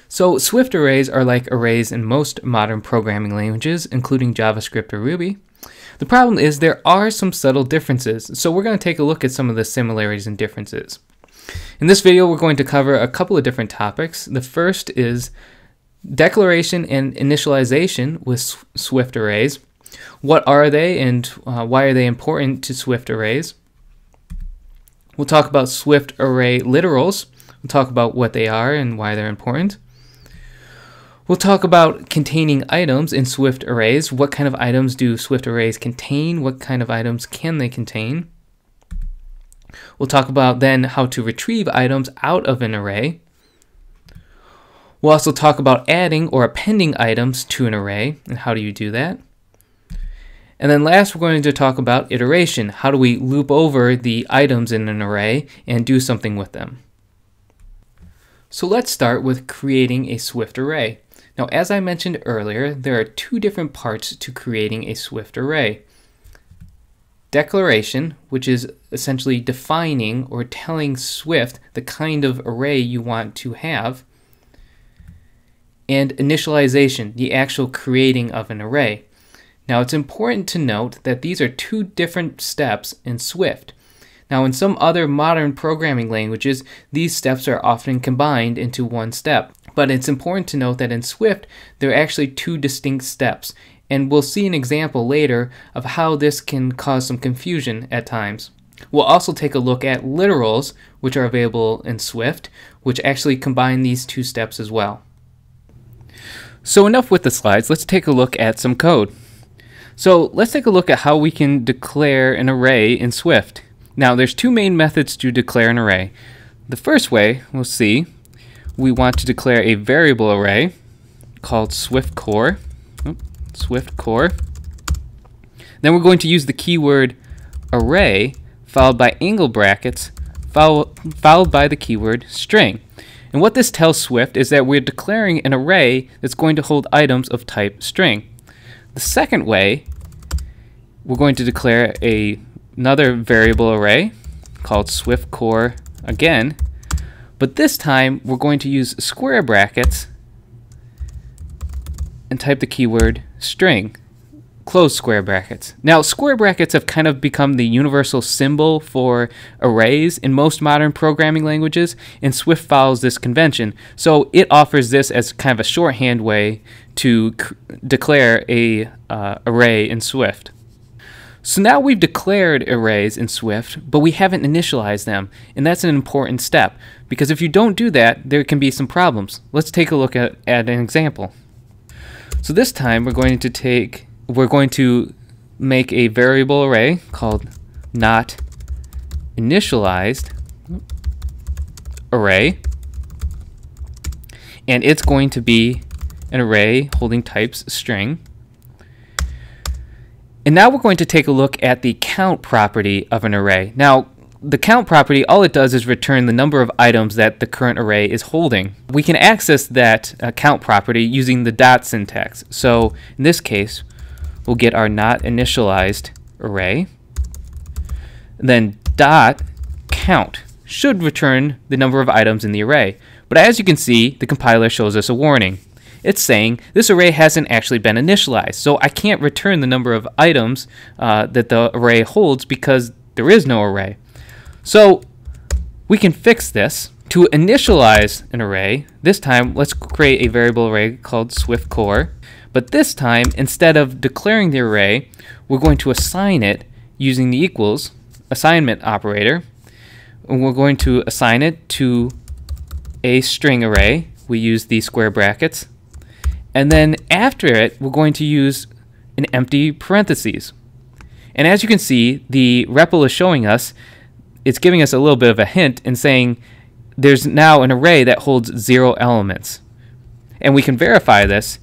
So Swift arrays are like arrays in most modern programming languages, including JavaScript or Ruby. The problem is there are some subtle differences, so we're going to take a look at some of the similarities and differences. In this video, we're going to cover a couple of different topics. The first is declaration and initialization with Swift arrays. What are they and why are they important to Swift arrays? We'll talk about Swift array literals. We'll talk about what they are and why they're important. We'll talk about containing items in Swift arrays. What kind of items do Swift arrays contain? What kind of items can they contain? We'll talk about then how to retrieve items out of an array. We'll also talk about adding or appending items to an array, and how do you do that? And then last, we're going to talk about iteration. How do we loop over the items in an array and do something with them? So let's start with creating a Swift array. Now, as I mentioned earlier, there are two different parts to creating a Swift array. Declaration, which is essentially defining or telling Swift the kind of array you want to have, and initialization, the actual creating of an array. Now, it's important to note that these are two different steps in Swift. Now, in some other modern programming languages, these steps are often combined into one step. But it's important to note that in Swift, there are actually two distinct steps. And we'll see an example later of how this can cause some confusion at times. We'll also take a look at literals, which are available in Swift, which actually combine these two steps as well. So enough with the slides, let's take a look at some code. So let's take a look at how we can declare an array in Swift. Now, there's two main methods to declare an array. The first way, we'll see, we want to declare a variable array called Swift core. Then we're going to use the keyword array followed by angle brackets followed by the keyword string. And what this tells Swift is that we're declaring an array that's going to hold items of type string. The second way, we're going to declare another variable array called Swift core again, but this time we're going to use square brackets and type the keyword string, close square brackets. Now, square brackets have kind of become the universal symbol for arrays in most modern programming languages, and Swift follows this convention. So it offers this as kind of a shorthand way to declare a array in Swift. So now we've declared arrays in Swift, but we haven't initialized them, and that's an important step, because if you don't do that, there can be some problems. Let's take a look at an example. So this time we're going to make a variable array called not initialized array, and it's going to be an array holding types string. And now we're going to take a look at the count property of an array. Now, the count property, all it does is return the number of items that the current array is holding. We can access that count property using the dot syntax. So in this case, we'll get our not initialized array. Then dot count should return the number of items in the array. But as you can see, the compiler shows us a warning. It's saying this array hasn't actually been initialized, so I can't return the number of items that the array holds because there is no array. So we can fix this. To initialize an array, this time let's create a variable array called Swift core. But this time, instead of declaring the array, we're going to assign it using the equals assignment operator. And we're going to assign it to a string array. We use the square brackets. And then after it, we're going to use an empty parentheses. And as you can see, the REPL is showing us, it's giving us a little bit of a hint and saying there's now an array that holds 0 elements. And we can verify this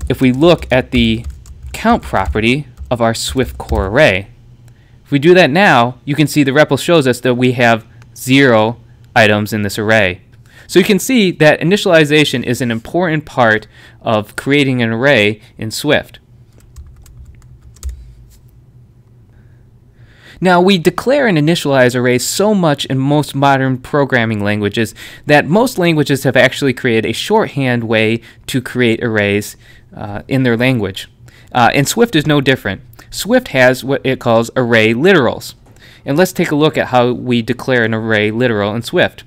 if we look at the count property of our Swift core array. If we do that now, you can see the REPL shows us that we have 0 items in this array. So you can see that initialization is an important part of creating an array in Swift. Now, we declare and initialize arrays so much in most modern programming languages that most languages have actually created a shorthand way to create arrays in their language. And Swift is no different. Swift has what it calls array literals. And let's take a look at how we declare an array literal in Swift.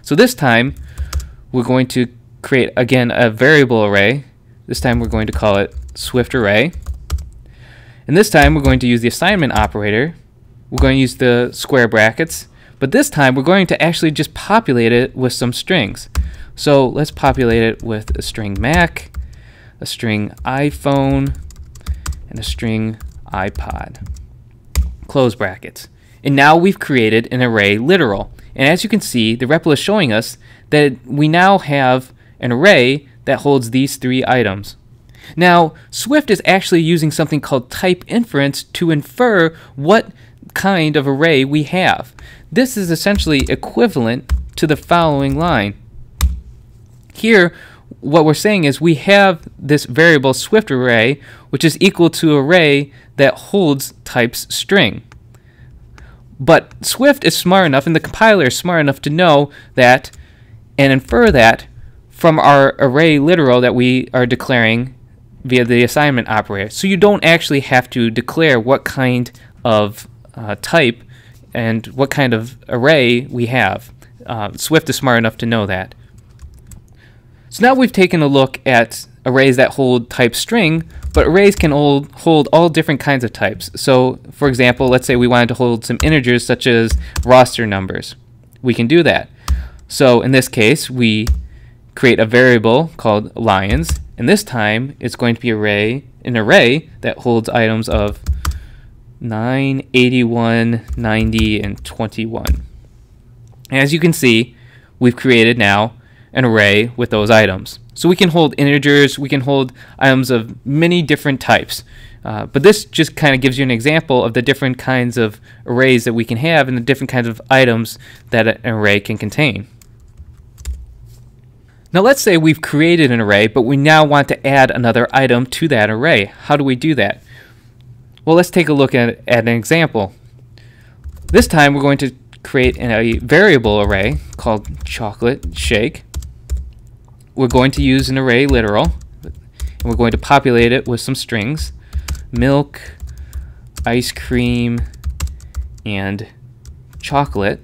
So this time, we're going to create, again, a variable array. This time we're going to call it Swift array. And this time we're going to use the assignment operator. We're going to use the square brackets. But this time we're going to actually just populate it with some strings. So let's populate it with a string Mac, a string iPhone, and a string iPod. Close brackets. And now we've created an array literal. And as you can see, the REPL is showing us that we now have an array that holds these 3 items. Now, Swift is actually using something called type inference to infer what kind of array we have. This is essentially equivalent to the following line. Here, what we're saying is we have this variable Swift array, which is equal to an array that holds types string. But Swift is smart enough, and the compiler is smart enough to know that and infer that from our array literal that we are declaring via the assignment operator. So you don't actually have to declare what kind of type and what kind of array we have. Swift is smart enough to know that. So now we've taken a look at arrays that hold type string, but arrays can hold all different kinds of types. So for example, let's say we wanted to hold some integers such as roster numbers. We can do that. So in this case, we create a variable called lions, and this time it's going to be an array that holds items of 9, 81, 90, and 21. And as you can see, we've created now an array with those items. So we can hold integers, we can hold items of many different types. But this just kind of gives you an example of the different kinds of arrays that we can have and the different kinds of items that an array can contain. Now let's say we've created an array, but we now want to add another item to that array. How do we do that? Well, let's take a look at an example. This time we're going to create a variable array called chocolate shake. We're going to use an array literal, and we're going to populate it with some strings: milk, ice cream, and chocolate.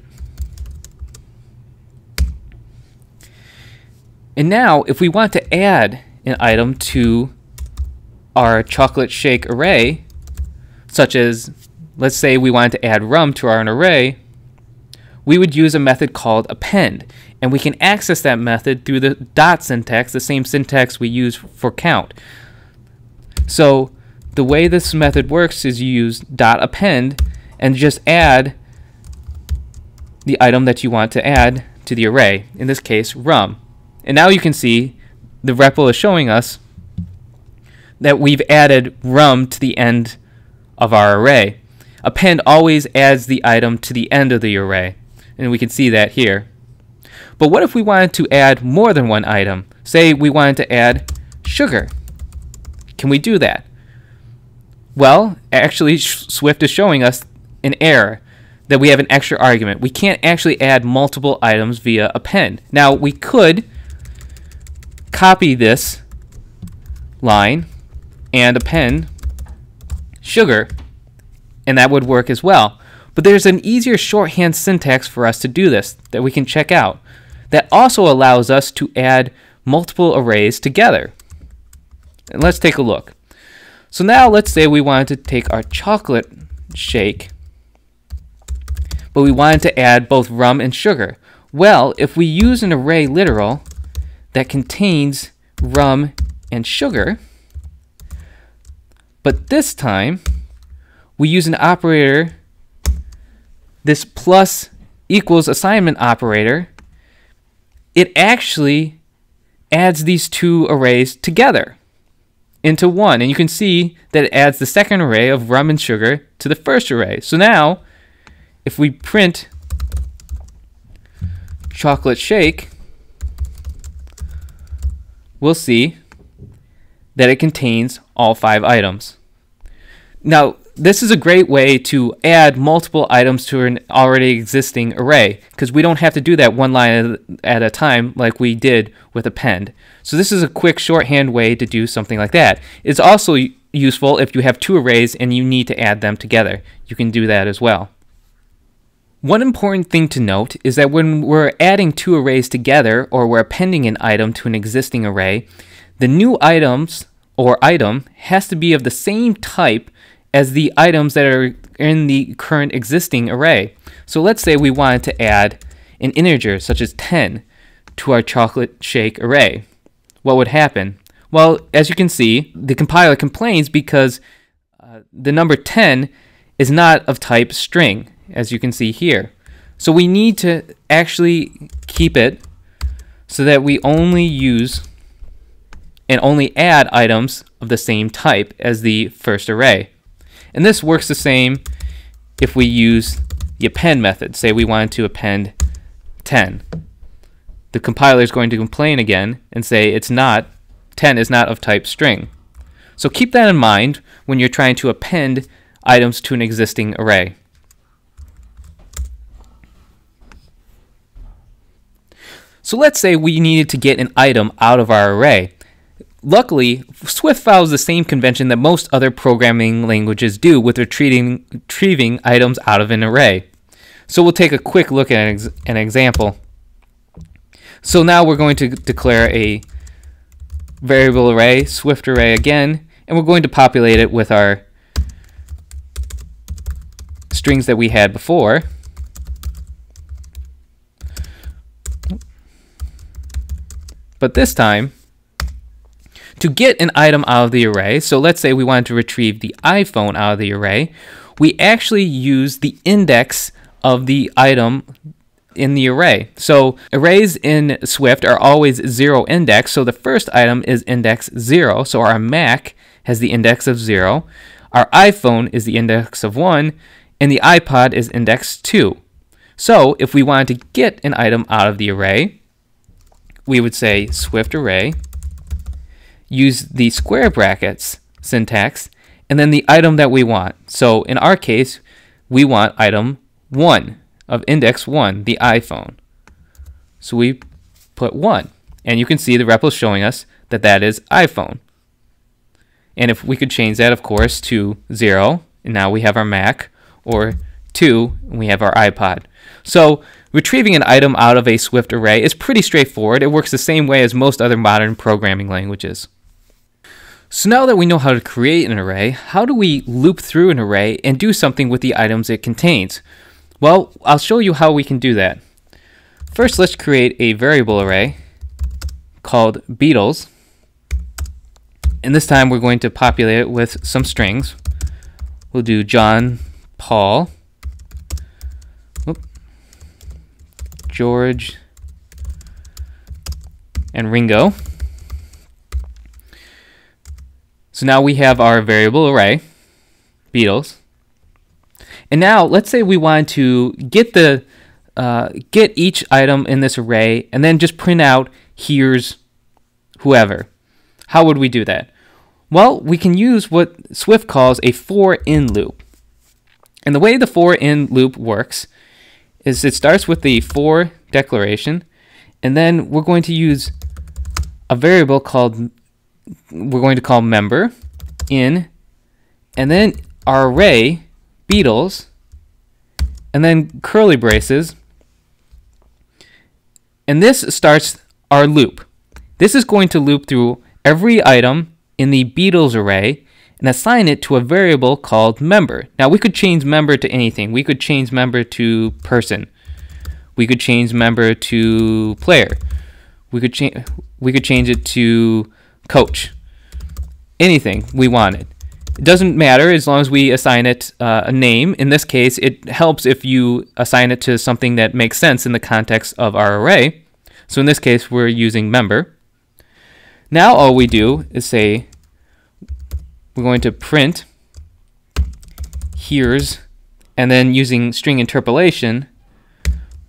And now, if we want to add an item to our chocolate shake array, such as, let's say we wanted to add rum to our array, we would use a method called append. And we can access that method through the dot syntax, the same syntax we use for count. So the way this method works is you use dot append and just add the item that you want to add to the array, in this case rum. And now you can see the REPL is showing us that we've added rum to the end of our array. Append always adds the item to the end of the array, and we can see that here. But what if we wanted to add more than one item? Say we wanted to add sugar. Can we do that? Well, actually Swift is showing us an error, that we have an extra argument. We can't actually add multiple items via append. Now we could copy this line and append sugar, and that would work as well. But there's an easier shorthand syntax for us to do this that we can check out that also allows us to add multiple arrays together. And let's take a look. So now let's say we wanted to take our chocolate shake, but we wanted to add both rum and sugar. Well, if we use an array literal that contains rum and sugar, but this time we use an operator, this plus equals assignment operator, it actually adds these two arrays together into one. And you can see that it adds the second array of rum and sugar to the first array. So now, if we print chocolate shake, we'll see that it contains all 5 items. Now, This is a great way to add multiple items to an already existing array, because we don't have to do that one line at a time like we did with append. So this is a quick shorthand way to do something like that. It's also useful if you have two arrays and you need to add them together. You can do that as well. One important thing to note is that when we're adding two arrays together, or we're appending an item to an existing array, the new items or item has to be of the same type as the items that are in the current existing array. So let's say we wanted to add an integer such as 10 to our chocolate shake array. What would happen? Well, as you can see, the compiler complains because the number 10 is not of type string, as you can see here. So we need to actually keep it so that we only use and only add items of the same type as the first array. And this works the same if we use the append method. Say we wanted to append 10. The compiler is going to complain again and say 10 is not of type string. So keep that in mind when you're trying to append items to an existing array. So let's say we needed to get an item out of our array. Luckily, Swift follows the same convention that most other programming languages do with retrieving items out of an array. So we'll take a quick look at an example. So now we're going to declare a variable array, Swift array again, and we're going to populate it with our strings that we had before. But this time, to get an item out of the array, so let's say we wanted to retrieve the iPhone out of the array, we actually use the index of the item in the array. So arrays in Swift are always 0 index, so the first item is index 0, so our Mac has the index of 0, our iPhone is the index of 1, and the iPod is index 2. So if we wanted to get an item out of the array, we would say Swift array, use the square brackets syntax, and then the item that we want. So in our case, we want item 1 of index 1, the iPhone. So we put 1, and you can see the REPL showing us that that is iPhone. And if we could change that, of course, to 0, and now we have our Mac, or 2, and we have our iPod. So retrieving an item out of a Swift array is pretty straightforward. It works the same way as most other modern programming languages. So now that we know how to create an array, how do we loop through an array and do something with the items it contains? Well, I'll show you how we can do that. First, let's create a variable array called Beatles. And this time we're going to populate it with some strings. We'll do John, Paul, George, and Ringo. So now we have our variable array, Beatles. And now let's say we wanted to get each item in this array and then just print out here's whoever. How would we do that? Well, we can use what Swift calls a for-in loop. And the way the for-in loop works is it starts with the for declaration, and then we're going to use a variable we're going to call member in, and then our array Beatles, and then curly braces, and this starts our loop. This is going to loop through every item in the Beatles array and assign it to a variable called member. Now we could change member to anything. We could change member to person. We could change member to player. We could change it to coach. Anything we wanted. It doesn't matter as long as we assign it a name. In this case, it helps if you assign it to something that makes sense in the context of our array. So in this case, we're using member. Now all we do is say we're going to print here's, and then using string interpolation,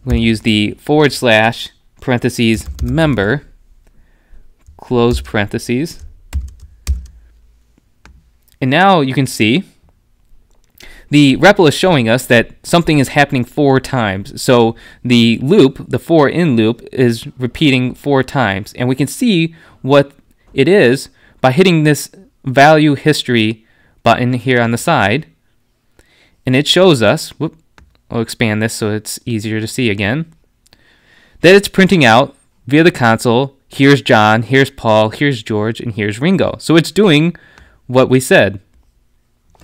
we're going to use the / parentheses member, close parentheses. And now you can see The REPL is showing us that something is happening 4 times. So the loop, the for in loop, is repeating 4 times. And we can see what it is by hitting this value history button here on the side. And it shows us, I'll expand this so it's easier to see again, that it's printing out via the console, here's John, here's Paul, here's George, and here's Ringo. So it's doing what we said.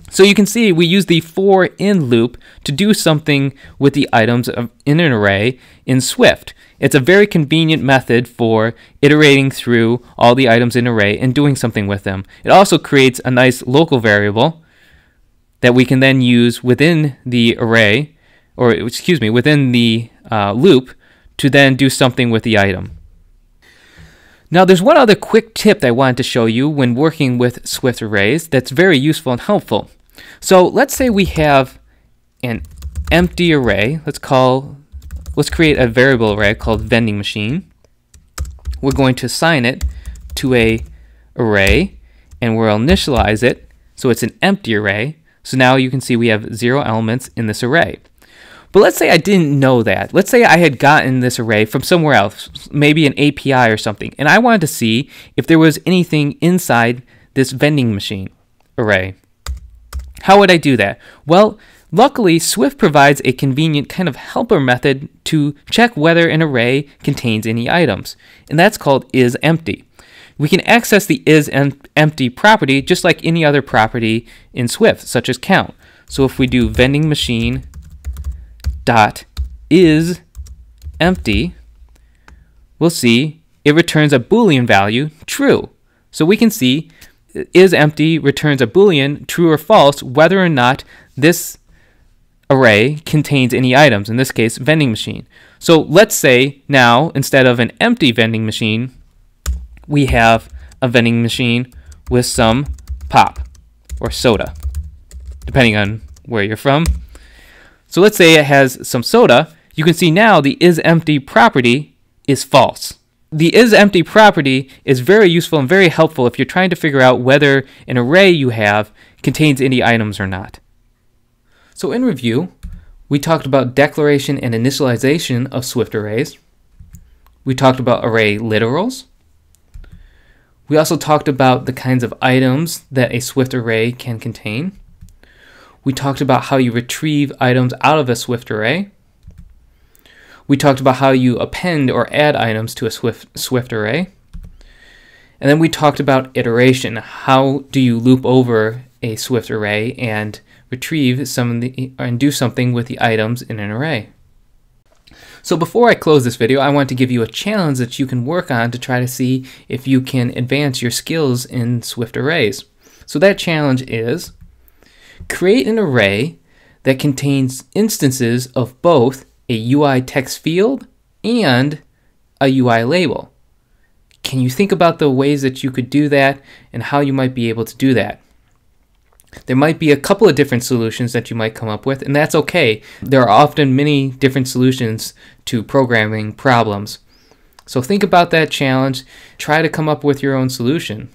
So you can see we use the for in loop to do something with the items in an array in Swift. It's a very convenient method for iterating through all the items in an array and doing something with them. It also creates a nice local variable that we can then use within the array, or excuse me, within the loop to then do something with the item. Now there's one other quick tip that I wanted to show you when working with Swift arrays that's very useful and helpful. So let's say we have an empty array. Let's create a variable array called vending machine. We're going to assign it to a array and we'll initialize it so it's an empty array. So now you can see we have 0 elements in this array. But let's say I didn't know that. Let's say I had gotten this array from somewhere else, maybe an API or something, and I wanted to see if there was anything inside this vending machine array. How would I do that? Well, luckily, Swift provides a convenient kind of helper method to check whether an array contains any items, and that's called isEmpty. We can access the isEmpty property just like any other property in Swift, such as count. So if we do vending machine dot is empty, we'll see it returns a Boolean value, true. So we can see is empty returns a Boolean, true or false, whether or not this array contains any items, in this case, vending machine. So let's say now, instead of an empty vending machine, we have a vending machine with some pop or soda, depending on where you're from. So let's say it has some soda. You can see now the isEmpty property is false. The isEmpty property is very useful and very helpful if you're trying to figure out whether an array you have contains any items or not. So in review, we talked about declaration and initialization of Swift arrays. We talked about array literals. We also talked about the kinds of items that a Swift array can contain. We talked about how you retrieve items out of a Swift array. We talked about how you append or add items to a Swift array. And then we talked about iteration. How do you loop over a Swift array and retrieve and do something with the items in an array? So before I close this video, I want to give you a challenge that you can work on to try to see if you can advance your skills in Swift arrays. So that challenge is create an array that contains instances of both a UI text field and a UI label. Can you think about the ways that you could do that and how you might be able to do that? There might be a couple of different solutions that you might come up with, and that's okay. There are often many different solutions to programming problems. So think about that challenge. Try to come up with your own solution.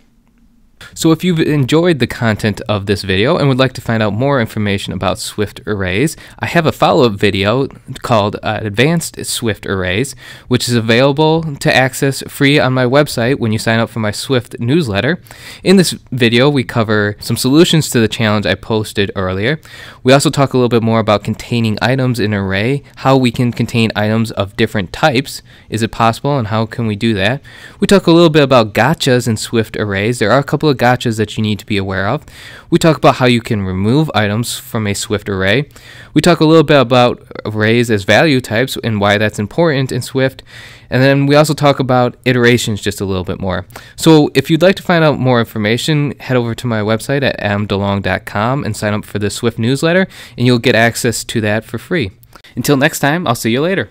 So if you've enjoyed the content of this video and would like to find out more information about Swift arrays, I have a follow-up video called Advanced Swift Arrays, which is available to access free on my website when you sign up for my Swift newsletter. In this video, we cover some solutions to the challenge I posted earlier. We also talk a little bit more about containing items in an array, how we can contain items of different types. Is it possible, and how can we do that? We talk a little bit about gotchas in Swift arrays. There are a couple of gotchas that you need to be aware of. We talk about how you can remove items from a Swift array. We talk a little bit about arrays as value types and why that's important in Swift. And then we also talk about iterations just a little bit more. So if you'd like to find out more information, head over to my website at adamdelong.com and sign up for the Swift newsletter, and you'll get access to that for free. Until next time, I'll see you later.